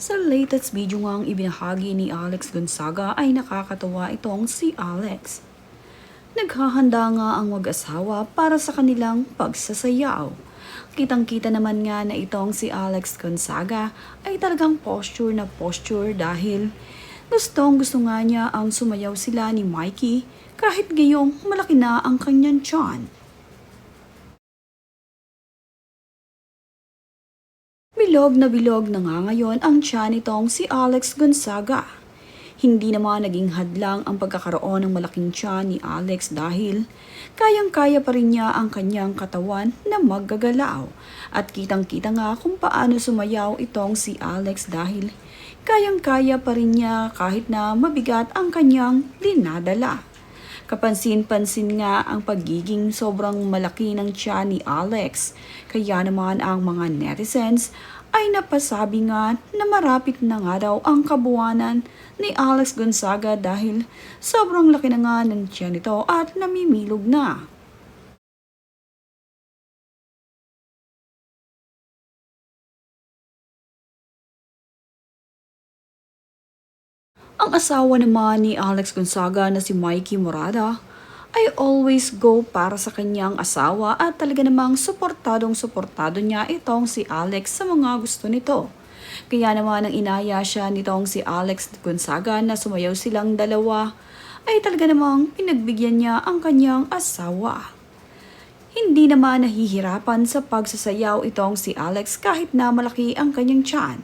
Sa latest video ngang ibinahagi ni Alex Gonzaga ay nakakatawa itong si Alex. Naghahanda nga ang mag-asawa para sa kanilang pagsasayaw. Kitang-kita naman nga na itong si Alex Gonzaga ay talagang posture na posture dahil gustong-gusto nga niya ang sumayaw sila ni Mikey kahit gayong malaki na ang kanyang tiyan. Bilog na nga ngayon ang tiyan nitong si Alex Gonzaga. Hindi naman naging hadlang ang pagkakaroon ng malaking tiyan ni Alex dahil kayang-kaya pa rin niya ang kanyang katawan na maggagalaw. At kitang-kita nga kung paano sumayaw itong si Alex dahil kayang-kaya pa rin niya kahit na mabigat ang kanyang dinadala. Kapansin-pansin nga ang pagiging sobrang malaki ng tiyan ni Alex. Kaya naman ang mga netizens ay napasabi nga na marapit na nga daw ang kabuwanan ni Alex Gonzaga dahil sobrang laki na nga ng tiyan nito at namimilog na. Ang asawa naman ni Alex Gonzaga na si Mikey Morada ay always go para sa kanyang asawa at talaga namang suportado niya itong si Alex sa mga gusto nito. Kaya naman ang inaya siya nitong si Alex Gonzaga na sumayaw silang dalawa ay talaga namang pinagbigyan niya ang kanyang asawa. Hindi naman nahihirapan sa pagsasayaw itong si Alex kahit na malaki ang kanyang tiyan.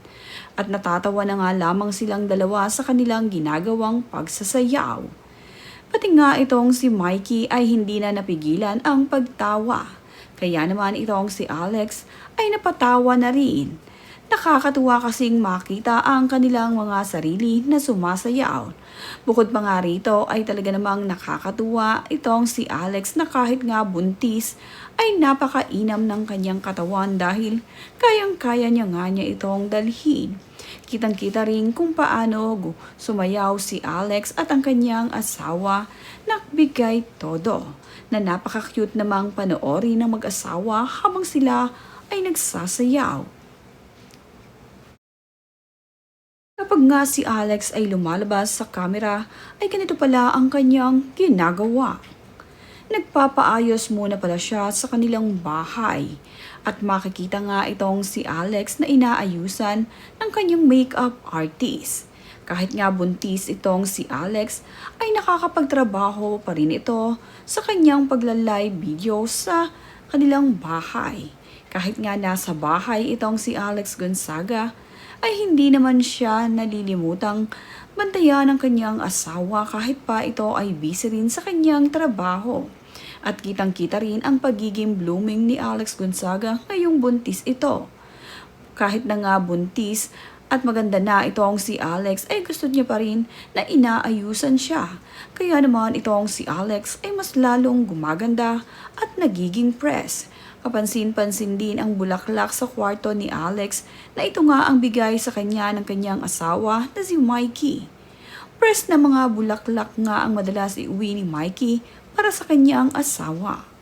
At natatawa na nga lamang silang dalawa sa kanilang ginagawang pagsasayaw. Pati nga itong si Mikey ay hindi na napigilan ang pagtawa. Kaya naman itong si Alex ay napatawa na rin. Nakakatuwa kasing makita ang kanilang mga sarili na sumasayaw. Bukod pa nga rito ay talaga namang nakakatuwa itong si Alex na kahit nga buntis ay napakainam ng kanyang katawan dahil kayang-kaya niya itong dalhin. Kitang-kita rin kung paano sumayaw si Alex at ang kanyang asawa nagbigay todo na napaka-cute namang panoorin ng mag-asawa habang sila ay nagsasayaw. Kapag nga si Alex ay lumalabas sa camera, ay ganito pala ang kanyang ginagawa. Nagpapaayos muna pala siya sa kanilang bahay. At makikita nga itong si Alex na inaayusan ng kanyang makeup artist. Kahit nga buntis itong si Alex, ay nakakapagtrabaho pa rin ito sa kanyang pagla-live video sa kanilang bahay. Kahit nga nasa bahay itong si Alex Gonzaga, ay hindi naman siya nalilimutang bantayan ng kanyang asawa kahit pa ito ay busy rin sa kanyang trabaho. At kitang-kita rin ang pagiging blooming ni Alex Gonzaga ngayong buntis ito. Kahit na nga buntis at maganda na itong si Alex ay gusto niya pa rin na inaayusan siya. Kaya naman itong si Alex ay mas lalong gumaganda at nagiging press. Kapansin-pansin din ang bulaklak sa kwarto ni Alex na ito nga ang bigay sa kanya ng kanyang asawa na si Mikey. Press na mga bulaklak nga ang madalas iuwi ni Mikey para sa kanyang asawa.